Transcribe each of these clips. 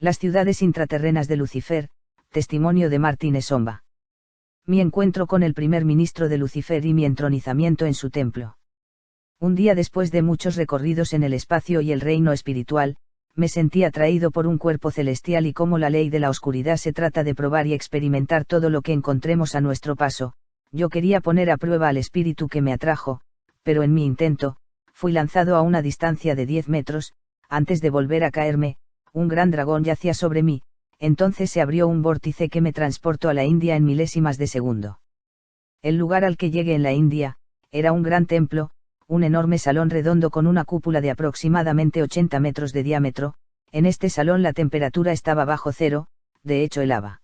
Las ciudades intraterrenas de Lucifer, testimonio de Martin Esomba. Mi encuentro con el primer ministro de Lucifer y mi entronizamiento en su templo. Un día después de muchos recorridos en el espacio y el reino espiritual, me sentí atraído por un cuerpo celestial y como la ley de la oscuridad se trata de probar y experimentar todo lo que encontremos a nuestro paso, yo quería poner a prueba al espíritu que me atrajo, pero en mi intento, fui lanzado a una distancia de 10 metros, antes de volver a caerme, un gran dragón yacía sobre mí, entonces se abrió un vórtice que me transportó a la India en milésimas de segundo. El lugar al que llegué en la India, era un gran templo, un enorme salón redondo con una cúpula de aproximadamente 80 metros de diámetro. En este salón la temperatura estaba bajo cero, de hecho helaba.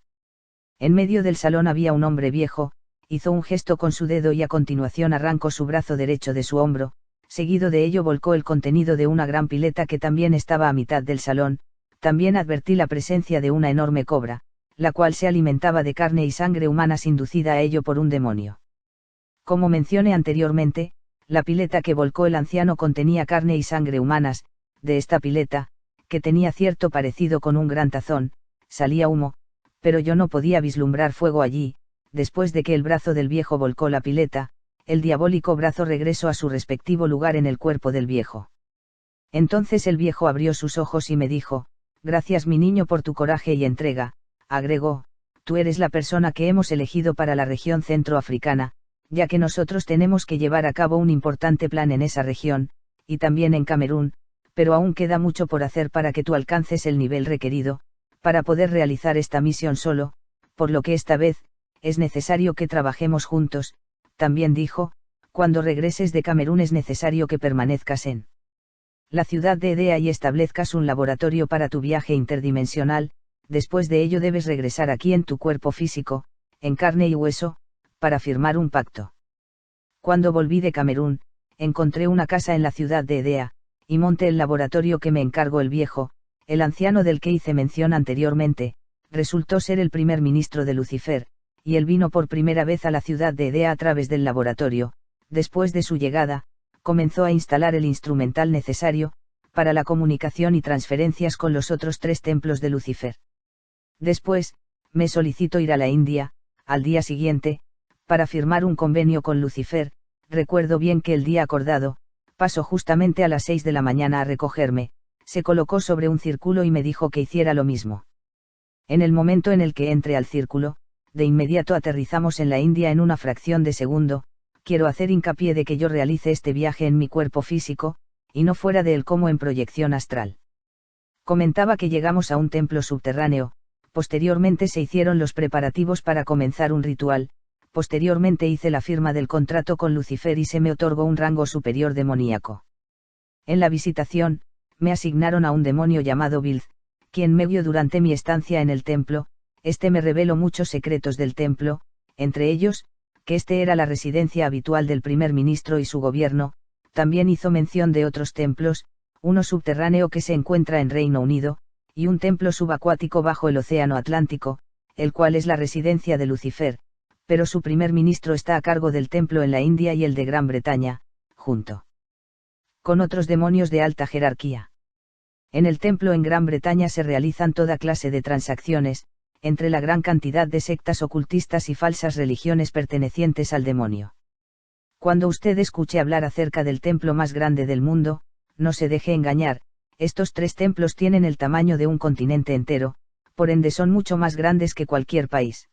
En medio del salón había un hombre viejo, hizo un gesto con su dedo y a continuación arrancó su brazo derecho de su hombro, seguido de ello volcó el contenido de una gran pileta que también estaba a mitad del salón. También advertí la presencia de una enorme cobra, la cual se alimentaba de carne y sangre humanas inducida a ello por un demonio. Como mencioné anteriormente, la pileta que volcó el anciano contenía carne y sangre humanas. De esta pileta, que tenía cierto parecido con un gran tazón, salía humo, pero yo no podía vislumbrar fuego allí. Después de que el brazo del viejo volcó la pileta, el diabólico brazo regresó a su respectivo lugar en el cuerpo del viejo. Entonces el viejo abrió sus ojos y me dijo: «Gracias mi niño por tu coraje y entrega», agregó, «tú eres la persona que hemos elegido para la región centroafricana, ya que nosotros tenemos que llevar a cabo un importante plan en esa región, y también en Camerún, pero aún queda mucho por hacer para que tú alcances el nivel requerido, para poder realizar esta misión solo, por lo que esta vez, es necesario que trabajemos juntos», también dijo, «cuando regreses de Camerún es necesario que permanezcas en la ciudad de Edea y establezcas un laboratorio para tu viaje interdimensional. Después de ello debes regresar aquí en tu cuerpo físico, en carne y hueso, para firmar un pacto». Cuando volví de Camerún, encontré una casa en la ciudad de Edea, y monté el laboratorio que me encargó el viejo. El anciano del que hice mención anteriormente, resultó ser el primer ministro de Lucifer, y él vino por primera vez a la ciudad de Edea a través del laboratorio. Después de su llegada, comenzó a instalar el instrumental necesario, para la comunicación y transferencias con los otros 3 templos de Lucifer. Después, me solicitó ir a la India, al día siguiente, para firmar un convenio con Lucifer. Recuerdo bien que el día acordado, pasó justamente a las 6 de la mañana a recogerme, se colocó sobre un círculo y me dijo que hiciera lo mismo. En el momento en el que entré al círculo, de inmediato aterrizamos en la India en una fracción de segundo. Quiero hacer hincapié de que yo realice este viaje en mi cuerpo físico, y no fuera de él como en proyección astral. Comentaba que llegamos a un templo subterráneo, posteriormente se hicieron los preparativos para comenzar un ritual, posteriormente hice la firma del contrato con Lucifer y se me otorgó un rango superior demoníaco. En la visitación, me asignaron a un demonio llamado Bilz, quien me vio durante mi estancia en el templo. Este me reveló muchos secretos del templo, entre ellos, que este era la residencia habitual del primer ministro y su gobierno. También hizo mención de otros templos, uno subterráneo que se encuentra en Reino Unido, y un templo subacuático bajo el océano Atlántico, el cual es la residencia de Lucifer, pero su primer ministro está a cargo del templo en la India y el de Gran Bretaña, junto con otros demonios de alta jerarquía. En el templo en Gran Bretaña se realizan toda clase de transacciones, entre la gran cantidad de sectas ocultistas y falsas religiones pertenecientes al demonio. Cuando usted escuche hablar acerca del templo más grande del mundo, no se deje engañar, estos 3 templos tienen el tamaño de un continente entero, por ende son mucho más grandes que cualquier país.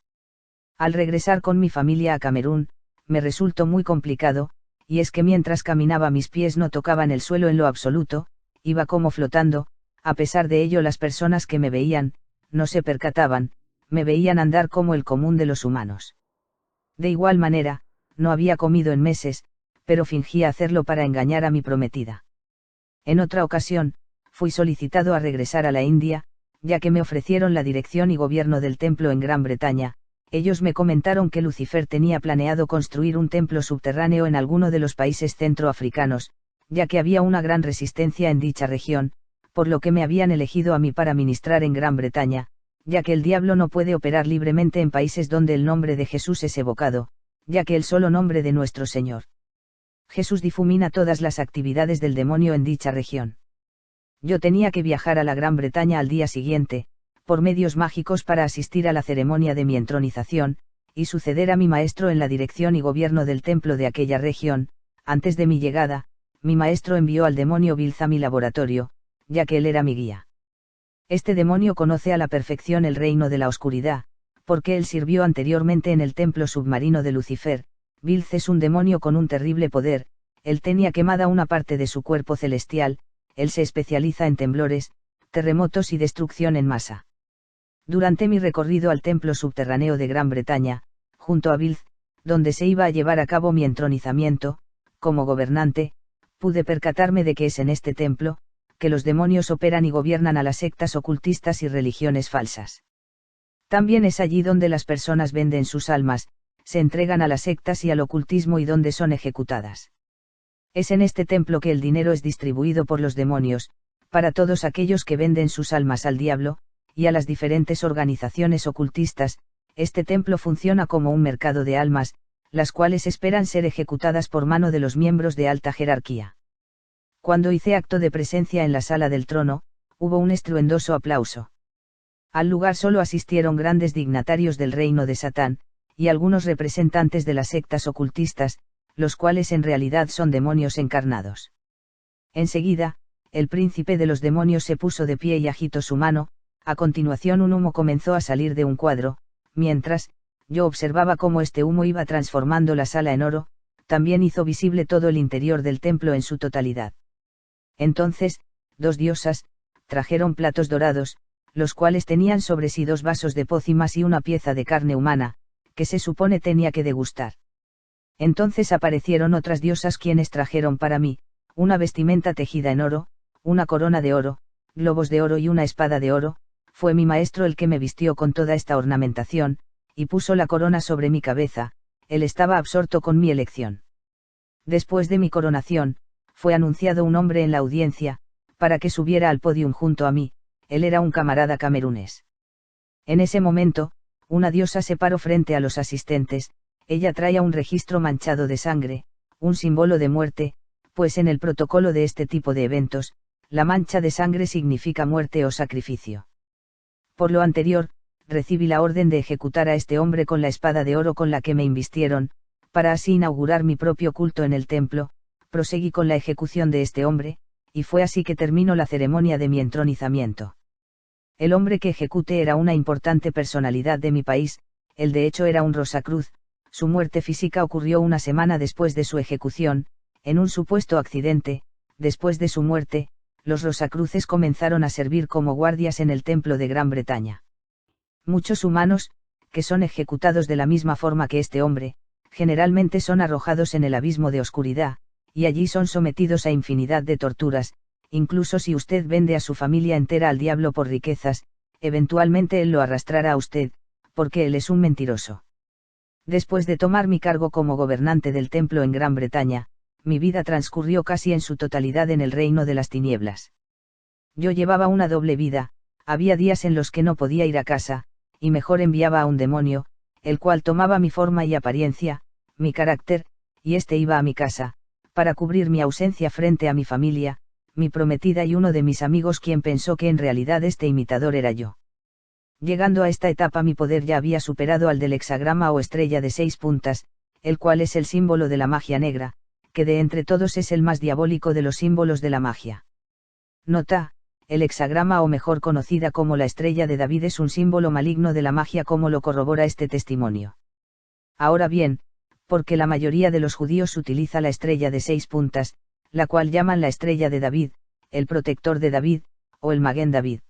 Al regresar con mi familia a Camerún, me resultó muy complicado, y es que mientras caminaba mis pies no tocaban el suelo en lo absoluto, iba como flotando. A pesar de ello las personas que me veían, no se percataban, me veían andar como el común de los humanos. De igual manera, no había comido en meses, pero fingía hacerlo para engañar a mi prometida. En otra ocasión, fui solicitado a regresar a la India, ya que me ofrecieron la dirección y gobierno del templo en Gran Bretaña. Ellos me comentaron que Lucifer tenía planeado construir un templo subterráneo en alguno de los países centroafricanos, ya que había una gran resistencia en dicha región, por lo que me habían elegido a mí para ministrar en Gran Bretaña, ya que el diablo no puede operar libremente en países donde el nombre de Jesús es evocado, ya que el solo nombre de nuestro Señor Jesús difumina todas las actividades del demonio en dicha región. Yo tenía que viajar a la Gran Bretaña al día siguiente, por medios mágicos para asistir a la ceremonia de mi entronización, y suceder a mi maestro en la dirección y gobierno del templo de aquella región. Antes de mi llegada, mi maestro envió al demonio Bilz a mi laboratorio, ya que él era mi guía. Este demonio conoce a la perfección el reino de la oscuridad, porque él sirvió anteriormente en el templo submarino de Lucifer. Bilz es un demonio con un terrible poder, él tenía quemada una parte de su cuerpo celestial, él se especializa en temblores, terremotos y destrucción en masa. Durante mi recorrido al templo subterráneo de Gran Bretaña, junto a Bilz, donde se iba a llevar a cabo mi entronizamiento, como gobernante, pude percatarme de que es en este templo, que los demonios operan y gobiernan a las sectas ocultistas y religiones falsas. También es allí donde las personas venden sus almas, se entregan a las sectas y al ocultismo y donde son ejecutadas. Es en este templo que el dinero es distribuido por los demonios, para todos aquellos que venden sus almas al diablo, y a las diferentes organizaciones ocultistas. Este templo funciona como un mercado de almas, las cuales esperan ser ejecutadas por mano de los miembros de alta jerarquía. Cuando hice acto de presencia en la sala del trono, hubo un estruendoso aplauso. Al lugar solo asistieron grandes dignatarios del reino de Satán, y algunos representantes de las sectas ocultistas, los cuales en realidad son demonios encarnados. Enseguida, el príncipe de los demonios se puso de pie y agitó su mano. A continuación un humo comenzó a salir de un cuadro, mientras, yo observaba cómo este humo iba transformando la sala en oro. También hizo visible todo el interior del templo en su totalidad. Entonces, dos diosas, trajeron platos dorados, los cuales tenían sobre sí 2 vasos de pócimas y una pieza de carne humana, que se supone tenía que degustar. Entonces aparecieron otras diosas quienes trajeron para mí, una vestimenta tejida en oro, una corona de oro, globos de oro y una espada de oro. Fue mi maestro el que me vistió con toda esta ornamentación, y puso la corona sobre mi cabeza. Él estaba absorto con mi elección. Después de mi coronación, fue anunciado un hombre en la audiencia, para que subiera al podium junto a mí. Él era un camarada camerunés. En ese momento, una diosa se paró frente a los asistentes. Ella traía un registro manchado de sangre, un símbolo de muerte, pues en el protocolo de este tipo de eventos, la mancha de sangre significa muerte o sacrificio. Por lo anterior, recibí la orden de ejecutar a este hombre con la espada de oro con la que me invistieron, para así inaugurar mi propio culto en el templo. Proseguí con la ejecución de este hombre, y fue así que terminó la ceremonia de mi entronizamiento. El hombre que ejecuté era una importante personalidad de mi país, él de hecho era un Rosacruz. Su muerte física ocurrió una semana después de su ejecución, en un supuesto accidente. Después de su muerte, los Rosacruces comenzaron a servir como guardias en el templo de Gran Bretaña. Muchos humanos, que son ejecutados de la misma forma que este hombre, generalmente son arrojados en el abismo de oscuridad, y allí son sometidos a infinidad de torturas. Incluso si usted vende a su familia entera al diablo por riquezas, eventualmente él lo arrastrará a usted, porque él es un mentiroso. Después de tomar mi cargo como gobernante del templo en Gran Bretaña, mi vida transcurrió casi en su totalidad en el reino de las tinieblas. Yo llevaba una doble vida. Había días en los que no podía ir a casa, y mejor enviaba a un demonio, el cual tomaba mi forma y apariencia, mi carácter, y éste iba a mi casa, para cubrir mi ausencia frente a mi familia, mi prometida y uno de mis amigos, quien pensó que en realidad este imitador era yo. Llegando a esta etapa mi poder ya había superado al del hexagrama o estrella de 6 puntas, el cual es el símbolo de la magia negra, que de entre todos es el más diabólico de los símbolos de la magia. Nota: el hexagrama, o mejor conocida como la estrella de David, es un símbolo maligno de la magia, como lo corrobora este testimonio. Ahora bien, porque la mayoría de los judíos utiliza la estrella de 6 puntas, la cual llaman la estrella de David, el protector de David, o el Maguen David.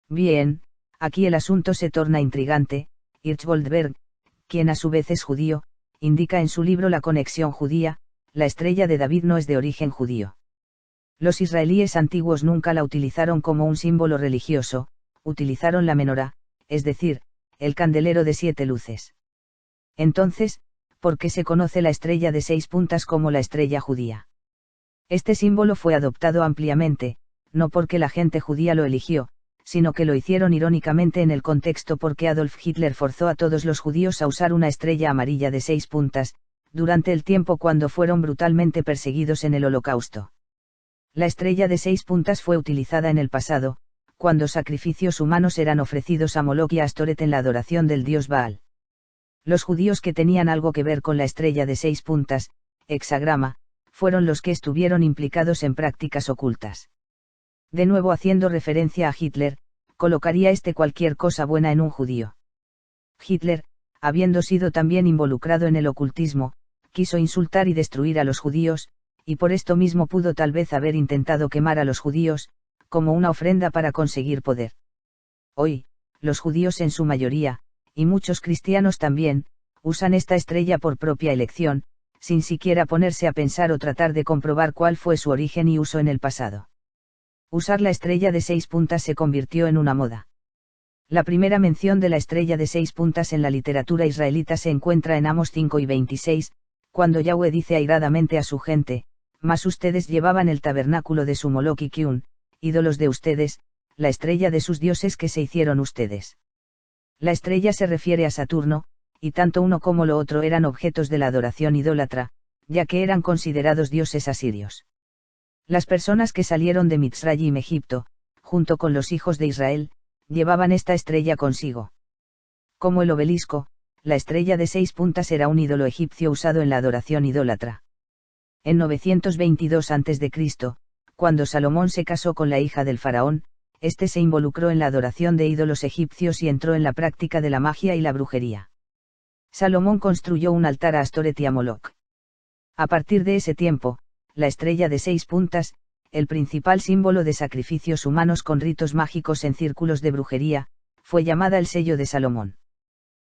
Bien, aquí el asunto se torna intrigante. Hirsch Goldberg, quien a su vez es judío, indica en su libro La conexión judía: la estrella de David no es de origen judío. Los israelíes antiguos nunca la utilizaron como un símbolo religioso, utilizaron la menorá, es decir, el candelero de 7 luces. Entonces, ¿por qué se conoce la estrella de 6 puntas como la estrella judía? Este símbolo fue adoptado ampliamente, no porque la gente judía lo eligió, sino que lo hicieron irónicamente en el contexto porque Adolf Hitler forzó a todos los judíos a usar una estrella amarilla de 6 puntas, durante el tiempo cuando fueron brutalmente perseguidos en el Holocausto. La estrella de 6 puntas fue utilizada en el pasado, cuando sacrificios humanos eran ofrecidos a Moloch y a Astoret en la adoración del dios Baal. Los judíos que tenían algo que ver con la estrella de 6 puntas, hexagrama, fueron los que estuvieron implicados en prácticas ocultas. De nuevo haciendo referencia a Hitler, colocaría cualquier cosa buena en un judío. Hitler, habiendo sido también involucrado en el ocultismo, quiso insultar y destruir a los judíos, y por esto mismo pudo tal vez haber intentado quemar a los judíos, como una ofrenda para conseguir poder. Hoy, los judíos en su mayoría, y muchos cristianos también, usan esta estrella por propia elección, sin siquiera ponerse a pensar o tratar de comprobar cuál fue su origen y uso en el pasado. Usar la estrella de 6 puntas se convirtió en una moda. La primera mención de la estrella de 6 puntas en la literatura israelita se encuentra en Amos 5 y 26, cuando Yahweh dice airadamente a su gente: mas ustedes llevaban el tabernáculo de su Moloch y Kiun, ídolos de ustedes, la estrella de sus dioses que se hicieron ustedes. La estrella se refiere a Saturno, y tanto uno como lo otro eran objetos de la adoración idólatra, ya que eran considerados dioses asirios. Las personas que salieron de Mitzrayim, Egipto, junto con los hijos de Israel, llevaban esta estrella consigo. Como el obelisco, la estrella de 6 puntas era un ídolo egipcio usado en la adoración idólatra. En 922 a.C., cuando Salomón se casó con la hija del faraón, se involucró en la adoración de ídolos egipcios y entró en la práctica de la magia y la brujería. Salomón construyó un altar a Astoret y a Moloch. A partir de ese tiempo, la estrella de 6 puntas, el principal símbolo de sacrificios humanos con ritos mágicos en círculos de brujería, fue llamada el sello de Salomón.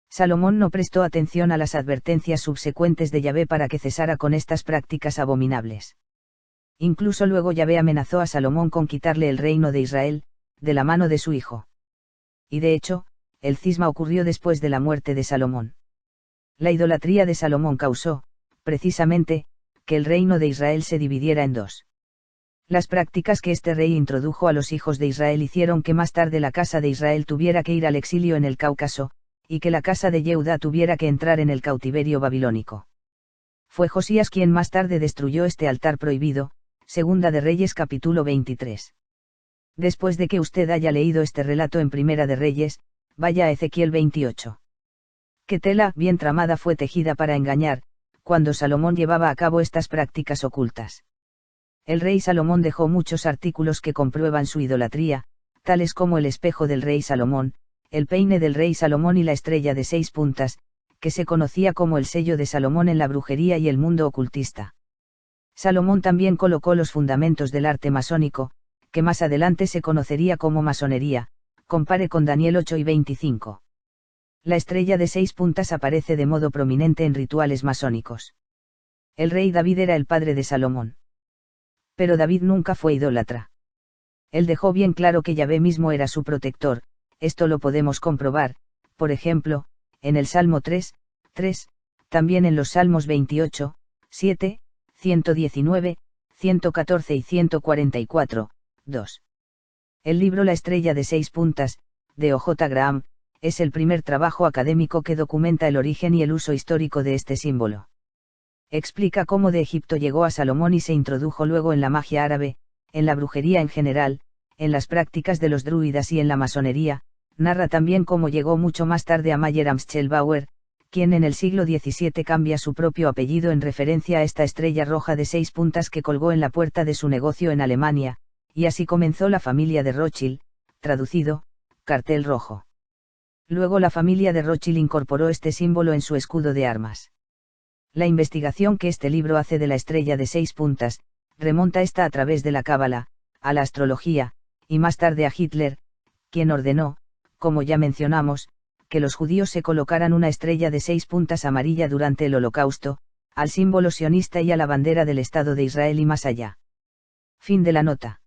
Salomón no prestó atención a las advertencias subsecuentes de Yahvé para que cesara con estas prácticas abominables. Incluso luego Yahvé amenazó a Salomón con quitarle el reino de Israel, de la mano de su hijo. Y de hecho, el cisma ocurrió después de la muerte de Salomón. La idolatría de Salomón causó, precisamente, que el reino de Israel se dividiera en dos. Las prácticas que este rey introdujo a los hijos de Israel hicieron que más tarde la casa de Israel tuviera que ir al exilio en el Cáucaso, y que la casa de Yehuda tuviera que entrar en el cautiverio babilónico. Fue Josías quien más tarde destruyó este altar prohibido, Segunda de Reyes capítulo 23. Después de que usted haya leído este relato en Primera de Reyes, vaya a Ezequiel 28. Qué tela bien tramada fue tejida para engañar, cuando Salomón llevaba a cabo estas prácticas ocultas. El rey Salomón dejó muchos artículos que comprueban su idolatría, tales como el espejo del rey Salomón, el peine del rey Salomón y la estrella de 6 puntas, que se conocía como el sello de Salomón en la brujería y el mundo ocultista. Salomón también colocó los fundamentos del arte masónico, que más adelante se conocería como masonería, compare con Daniel 8 y 25. La estrella de 6 puntas aparece de modo prominente en rituales masónicos. El rey David era el padre de Salomón. Pero David nunca fue idólatra. Él dejó bien claro que Yahvé mismo era su protector. Esto lo podemos comprobar, por ejemplo, en el Salmo 3, también en los Salmos 28, 7, 119, 114 y 144, 2. El libro La estrella de 6 puntas, de O.J. Graham, es el primer trabajo académico que documenta el origen y el uso histórico de este símbolo. Explica cómo de Egipto llegó a Salomón y se introdujo luego en la magia árabe, en la brujería en general, en las prácticas de los druidas y en la masonería. Narra también cómo llegó mucho más tarde a Mayer Amschel-Bauer, quien en el siglo XVII cambia su propio apellido en referencia a esta estrella roja de 6 puntas que colgó en la puerta de su negocio en Alemania, y así comenzó la familia de Rothschild, traducido, cartel rojo. Luego la familia de Rothschild incorporó este símbolo en su escudo de armas. La investigación que este libro hace de la estrella de 6 puntas, remonta esta a través de la cábala, a la astrología, y más tarde a Hitler, quien ordenó, como ya mencionamos, que los judíos se colocaran una estrella de 6 puntas amarilla durante el Holocausto, al símbolo sionista y a la bandera del Estado de Israel y más allá. Fin de la nota.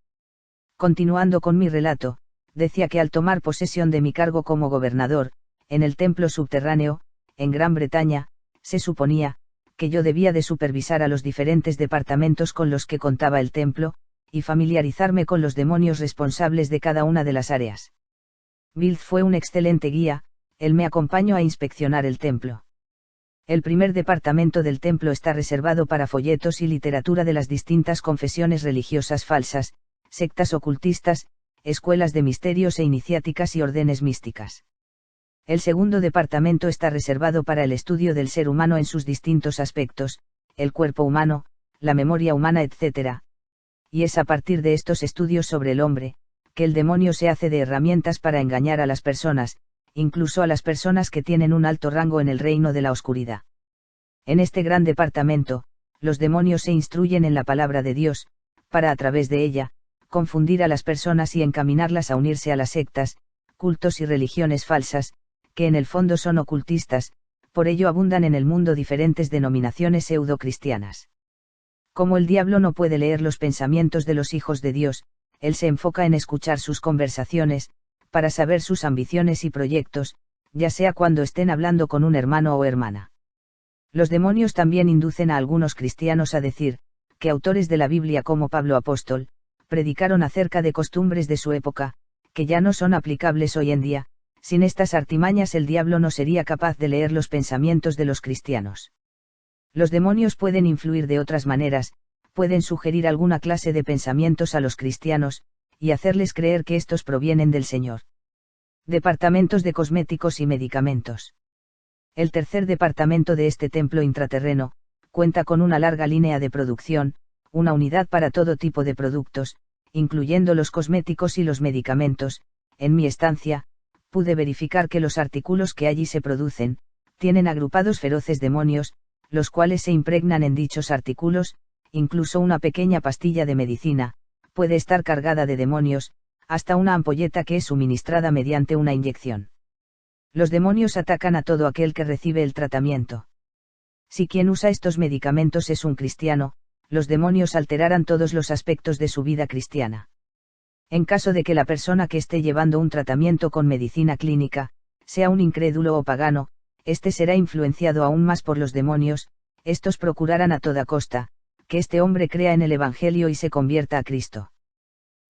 Continuando con mi relato, decía que al tomar posesión de mi cargo como gobernador, en el templo subterráneo, en Gran Bretaña, se suponía, que yo debía de supervisar a los diferentes departamentos con los que contaba el templo, y familiarizarme con los demonios responsables de cada una de las áreas. Bilz fue un excelente guía, él me acompañó a inspeccionar el templo. El primer departamento del templo está reservado para folletos y literatura de las distintas confesiones religiosas falsas, sectas ocultistas, escuelas de misterios e iniciáticas y órdenes místicas. El segundo departamento está reservado para el estudio del ser humano en sus distintos aspectos, el cuerpo humano, la memoria humana, etc. Y es a partir de estos estudios sobre el hombre, que el demonio se hace de herramientas para engañar a las personas, incluso a las personas que tienen un alto rango en el reino de la oscuridad. En este gran departamento, los demonios se instruyen en la palabra de Dios, para a través de ella, confundir a las personas y encaminarlas a unirse a las sectas, cultos y religiones falsas, que en el fondo son ocultistas, por ello abundan en el mundo diferentes denominaciones pseudo-cristianas. Como el diablo no puede leer los pensamientos de los hijos de Dios, él se enfoca en escuchar sus conversaciones, para saber sus ambiciones y proyectos, ya sea cuando estén hablando con un hermano o hermana. Los demonios también inducen a algunos cristianos a decir, que autores de la Biblia como Pablo apóstol, predicaron acerca de costumbres de su época, que ya no son aplicables hoy en día. Sin estas artimañas el diablo no sería capaz de leer los pensamientos de los cristianos. Los demonios pueden influir de otras maneras, pueden sugerir alguna clase de pensamientos a los cristianos, y hacerles creer que estos provienen del Señor. Departamentos de cosméticos y medicamentos. El tercer departamento de este templo intraterreno, cuenta con una larga línea de producción, una unidad para todo tipo de productos, incluyendo los cosméticos y los medicamentos. En mi estancia, pude verificar que los artículos que allí se producen, tienen agrupados feroces demonios, los cuales se impregnan en dichos artículos. Incluso una pequeña pastilla de medicina, puede estar cargada de demonios, hasta una ampolleta que es suministrada mediante una inyección. Los demonios atacan a todo aquel que recibe el tratamiento. Si quien usa estos medicamentos es un cristiano, los demonios alterarán todos los aspectos de su vida cristiana. En caso de que la persona que esté llevando un tratamiento con medicina clínica, sea un incrédulo o pagano, éste será influenciado aún más por los demonios. Estos procurarán a toda costa, que este hombre crea en el Evangelio y se convierta a Cristo.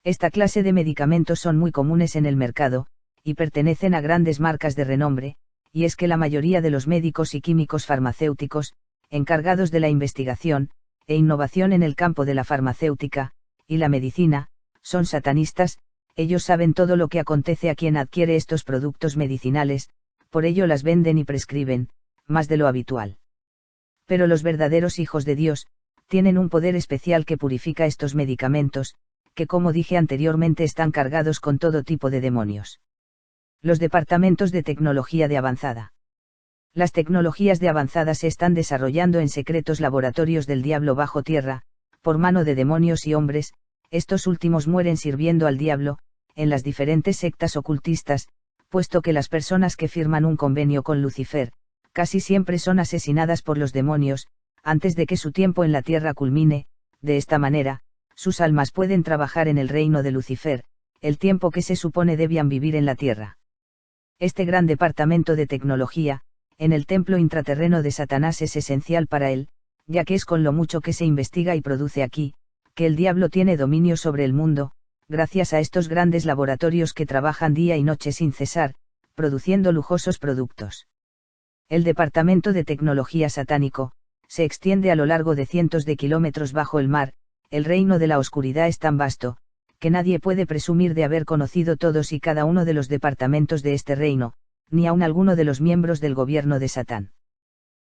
Esta clase de medicamentos son muy comunes en el mercado, y pertenecen a grandes marcas de renombre, y es que la mayoría de los médicos y químicos farmacéuticos, encargados de la investigación e innovación en el campo de la farmacéutica y la medicina, son satanistas. Ellos saben todo lo que acontece a quien adquiere estos productos medicinales, por ello las venden y prescriben, más de lo habitual. Pero los verdaderos hijos de Dios, tienen un poder especial que purifica estos medicamentos, que como dije anteriormente están cargados con todo tipo de demonios. Los departamentos de tecnología de avanzada. Las tecnologías de avanzada se están desarrollando en secretos laboratorios del diablo bajo tierra, por mano de demonios y hombres. Estos últimos mueren sirviendo al diablo, en las diferentes sectas ocultistas, puesto que las personas que firman un convenio con Lucifer, casi siempre son asesinadas por los demonios, antes de que su tiempo en la tierra culmine. De esta manera, sus almas pueden trabajar en el reino de Lucifer, el tiempo que se supone debían vivir en la tierra. Este gran departamento de tecnología, en el templo intraterreno de Satanás es esencial para él, ya que es con lo mucho que se investiga y produce aquí, que el diablo tiene dominio sobre el mundo, gracias a estos grandes laboratorios que trabajan día y noche sin cesar, produciendo lujosos productos. El departamento de tecnología satánico, se extiende a lo largo de cientos de kilómetros bajo el mar. El reino de la oscuridad es tan vasto, que nadie puede presumir de haber conocido todos y cada uno de los departamentos de este reino, ni aun alguno de los miembros del gobierno de Satán.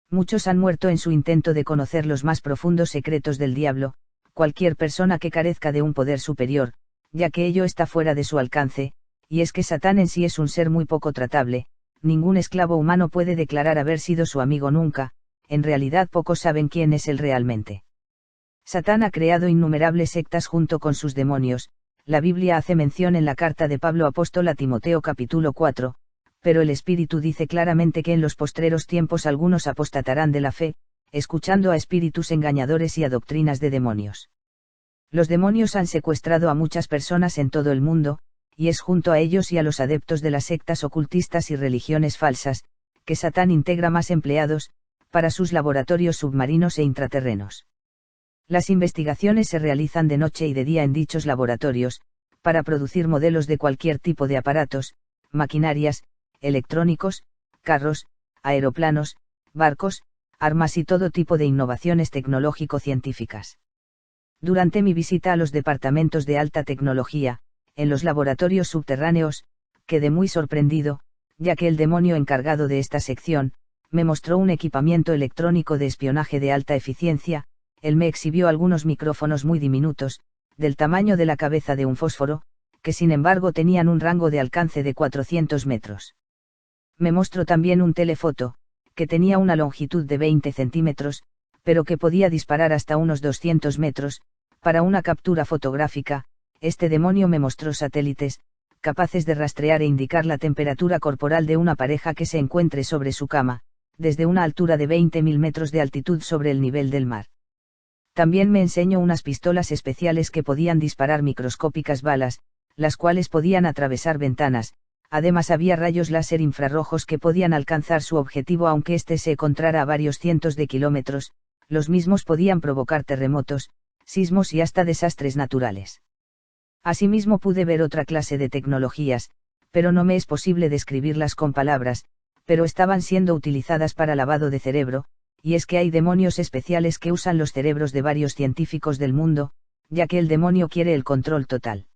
Muchos han muerto en su intento de conocer los más profundos secretos del diablo. Cualquier persona que carezca de un poder superior, ya que ello está fuera de su alcance, y es que Satán en sí es un ser muy poco tratable. Ningún esclavo humano puede declarar haber sido su amigo nunca. En realidad pocos saben quién es él realmente. Satán ha creado innumerables sectas junto con sus demonios. La Biblia hace mención en la carta de Pablo apóstol a Timoteo capítulo 4, pero el Espíritu dice claramente que en los postreros tiempos algunos apostatarán de la fe, escuchando a espíritus engañadores y a doctrinas de demonios. Los demonios han secuestrado a muchas personas en todo el mundo, y es junto a ellos y a los adeptos de las sectas ocultistas y religiones falsas, que Satán integra más empleados, para sus laboratorios submarinos e intraterrenos. Las investigaciones se realizan de noche y de día en dichos laboratorios, para producir modelos de cualquier tipo de aparatos, maquinarias, electrónicos, carros, aeroplanos, barcos, armas y todo tipo de innovaciones tecnológico-científicas. Durante mi visita a los departamentos de alta tecnología, en los laboratorios subterráneos, quedé muy sorprendido, ya que el demonio encargado de esta sección, me mostró un equipamiento electrónico de espionaje de alta eficiencia. Él me exhibió algunos micrófonos muy diminutos, del tamaño de la cabeza de un fósforo, que sin embargo tenían un rango de alcance de 400 metros. Me mostró también un telefoto, que tenía una longitud de 20 centímetros, pero que podía disparar hasta unos 200 metros, para una captura fotográfica. Este demonio me mostró satélites, capaces de rastrear e indicar la temperatura corporal de una pareja que se encuentre sobre su cama, desde una altura de 20.000 metros de altitud sobre el nivel del mar. También me enseñó unas pistolas especiales que podían disparar microscópicas balas, las cuales podían atravesar ventanas. Además había rayos láser infrarrojos que podían alcanzar su objetivo aunque éste se encontrara a varios cientos de kilómetros. Los mismos podían provocar terremotos, sismos y hasta desastres naturales. Asimismo pude ver otra clase de tecnologías, pero no me es posible describirlas con palabras, pero estaban siendo utilizadas para lavado de cerebro, y es que hay demonios especiales que usan los cerebros de varios científicos del mundo, ya que el demonio quiere el control total.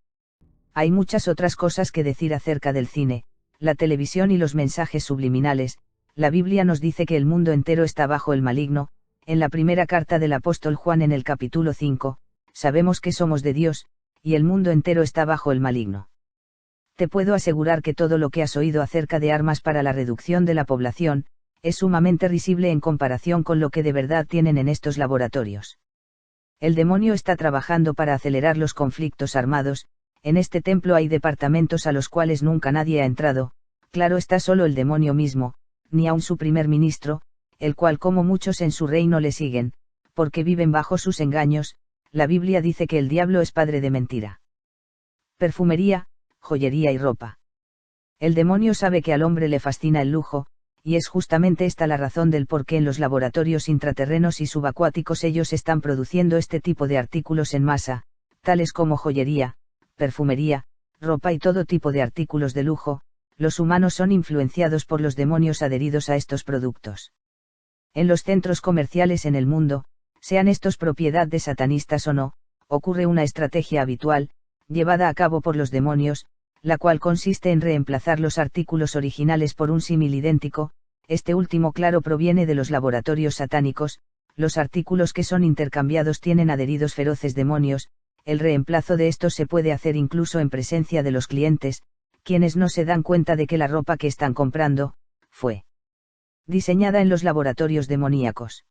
Hay muchas otras cosas que decir acerca del cine, la televisión y los mensajes subliminales. La Biblia nos dice que el mundo entero está bajo el maligno. En la primera carta del apóstol Juan en el capítulo 5, sabemos que somos de Dios, y el mundo entero está bajo el maligno. Te puedo asegurar que todo lo que has oído acerca de armas para la reducción de la población, es sumamente risible en comparación con lo que de verdad tienen en estos laboratorios. El demonio está trabajando para acelerar los conflictos armados. En este templo hay departamentos a los cuales nunca nadie ha entrado, claro está solo el demonio mismo, ni aun su primer ministro, el cual como muchos en su reino le siguen, porque viven bajo sus engaños. La Biblia dice que el diablo es padre de mentira. Perfumería, joyería y ropa. El demonio sabe que al hombre le fascina el lujo, y es justamente esta la razón del por qué en los laboratorios intraterrenos y subacuáticos ellos están produciendo este tipo de artículos en masa, tales como joyería, perfumería, ropa y todo tipo de artículos de lujo. Los humanos son influenciados por los demonios adheridos a estos productos. En los centros comerciales en el mundo, sean estos propiedad de satanistas o no, ocurre una estrategia habitual, llevada a cabo por los demonios, la cual consiste en reemplazar los artículos originales por un símil idéntico. Este último claro proviene de los laboratorios satánicos. Los artículos que son intercambiados tienen adheridos feroces demonios. El reemplazo de estos se puede hacer incluso en presencia de los clientes, quienes no se dan cuenta de que la ropa que están comprando, fue diseñada en los laboratorios demoníacos.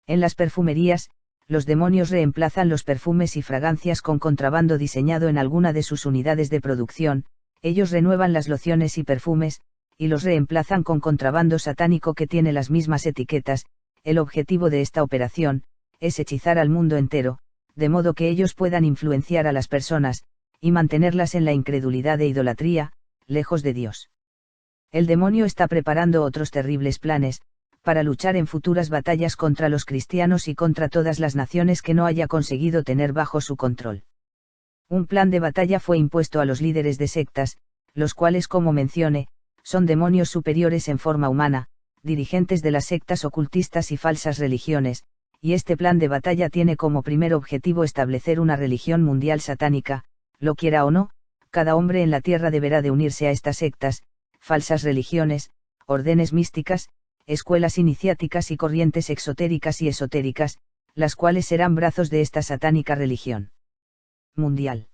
En las perfumerías, los demonios reemplazan los perfumes y fragancias con contrabando diseñado en alguna de sus unidades de producción. Ellos renuevan las lociones y perfumes, y los reemplazan con contrabando satánico que tiene las mismas etiquetas. El objetivo de esta operación, es hechizar al mundo entero, de modo que ellos puedan influenciar a las personas, y mantenerlas en la incredulidad e idolatría, lejos de Dios. El demonio está preparando otros terribles planes, para luchar en futuras batallas contra los cristianos y contra todas las naciones que no haya conseguido tener bajo su control. Un plan de batalla fue impuesto a los líderes de sectas, los cuales, como mencioné, son demonios superiores en forma humana, dirigentes de las sectas ocultistas y falsas religiones, y este plan de batalla tiene como primer objetivo establecer una religión mundial satánica. Lo quiera o no, cada hombre en la tierra deberá de unirse a estas sectas, falsas religiones, órdenes místicas, escuelas iniciáticas y corrientes exotéricas y esotéricas, las cuales serán brazos de esta satánica religión mundial.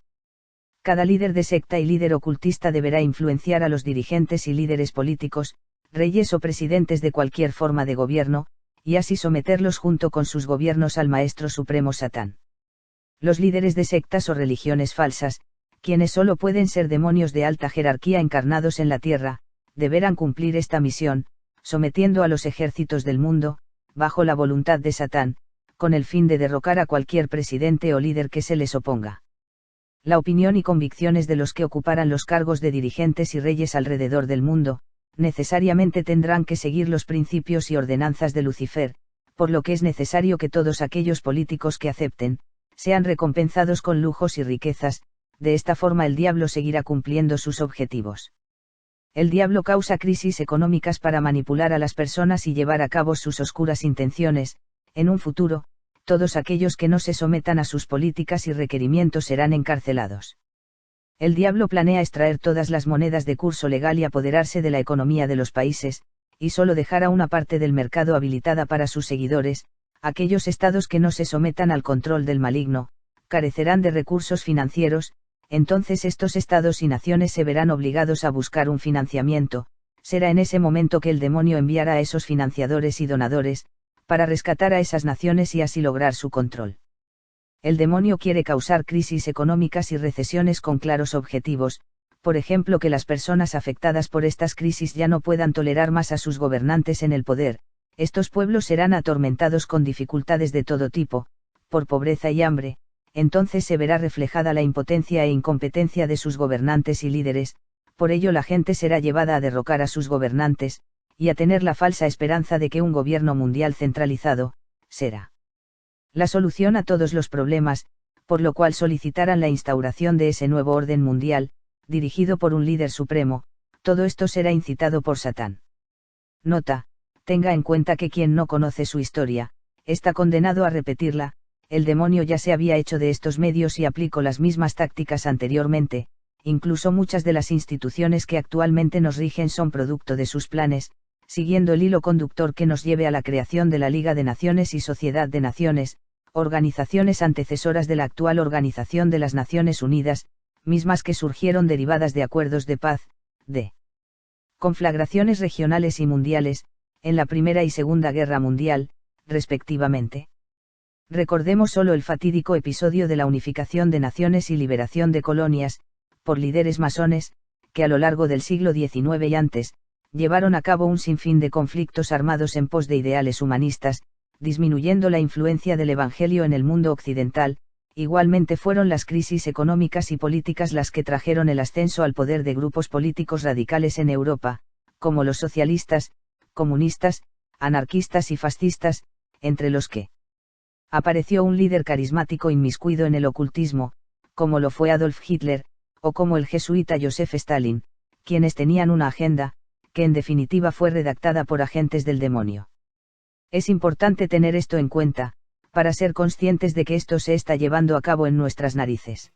Cada líder de secta y líder ocultista deberá influenciar a los dirigentes y líderes políticos, reyes o presidentes de cualquier forma de gobierno, y así someterlos junto con sus gobiernos al Maestro Supremo Satán. Los líderes de sectas o religiones falsas, quienes solo pueden ser demonios de alta jerarquía encarnados en la tierra, deberán cumplir esta misión, sometiendo a los ejércitos del mundo, bajo la voluntad de Satán, con el fin de derrocar a cualquier presidente o líder que se les oponga. La opinión y convicciones de los que ocuparan los cargos de dirigentes y reyes alrededor del mundo, necesariamente tendrán que seguir los principios y ordenanzas de Lucifer, por lo que es necesario que todos aquellos políticos que acepten, sean recompensados con lujos y riquezas. De esta forma el diablo seguirá cumpliendo sus objetivos. El diablo causa crisis económicas para manipular a las personas y llevar a cabo sus oscuras intenciones. En un futuro, todos aquellos que no se sometan a sus políticas y requerimientos serán encarcelados. El diablo planea extraer todas las monedas de curso legal y apoderarse de la economía de los países, y solo dejar a una parte del mercado habilitada para sus seguidores. Aquellos estados que no se sometan al control del maligno, carecerán de recursos financieros, entonces estos estados y naciones se verán obligados a buscar un financiamiento. Será en ese momento que el demonio enviará a esos financiadores y donadores, para rescatar a esas naciones y así lograr su control. El demonio quiere causar crisis económicas y recesiones con claros objetivos, por ejemplo que las personas afectadas por estas crisis ya no puedan tolerar más a sus gobernantes en el poder. Estos pueblos serán atormentados con dificultades de todo tipo, por pobreza y hambre, entonces se verá reflejada la impotencia e incompetencia de sus gobernantes y líderes, por ello la gente será llevada a derrocar a sus gobernantes, y a tener la falsa esperanza de que un gobierno mundial centralizado, será la solución a todos los problemas, por lo cual solicitarán la instauración de ese nuevo orden mundial, dirigido por un líder supremo. Todo esto será incitado por Satán. Nota: tenga en cuenta que quien no conoce su historia, está condenado a repetirla. El demonio ya se había hecho de estos medios y aplicó las mismas tácticas anteriormente, incluso muchas de las instituciones que actualmente nos rigen son producto de sus planes, siguiendo el hilo conductor que nos lleve a la creación de la Liga de Naciones y Sociedad de Naciones, organizaciones antecesoras de la actual Organización de las Naciones Unidas, mismas que surgieron derivadas de acuerdos de paz, de conflagraciones regionales y mundiales, en la Primera y Segunda Guerra Mundial, respectivamente. Recordemos solo el fatídico episodio de la unificación de naciones y liberación de colonias, por líderes masones, que a lo largo del siglo XIX y antes, llevaron a cabo un sinfín de conflictos armados en pos de ideales humanistas, disminuyendo la influencia del Evangelio en el mundo occidental. Igualmente fueron las crisis económicas y políticas las que trajeron el ascenso al poder de grupos políticos radicales en Europa, como los socialistas, comunistas, anarquistas y fascistas, entre los que apareció un líder carismático inmiscuido en el ocultismo, como lo fue Adolf Hitler, o como el jesuita Joseph Stalin, quienes tenían una agenda, que en definitiva fue redactada por agentes del demonio. Es importante tener esto en cuenta, para ser conscientes de que esto se está llevando a cabo en nuestras narices.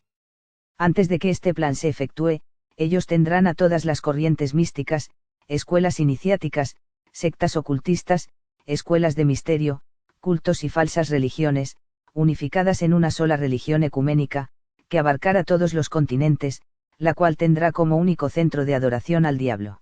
Antes de que este plan se efectúe, ellos tendrán a todas las corrientes místicas, escuelas iniciáticas, sectas ocultistas, escuelas de misterio, cultos y falsas religiones, unificadas en una sola religión ecuménica, que abarcará todos los continentes, la cual tendrá como único centro de adoración al diablo.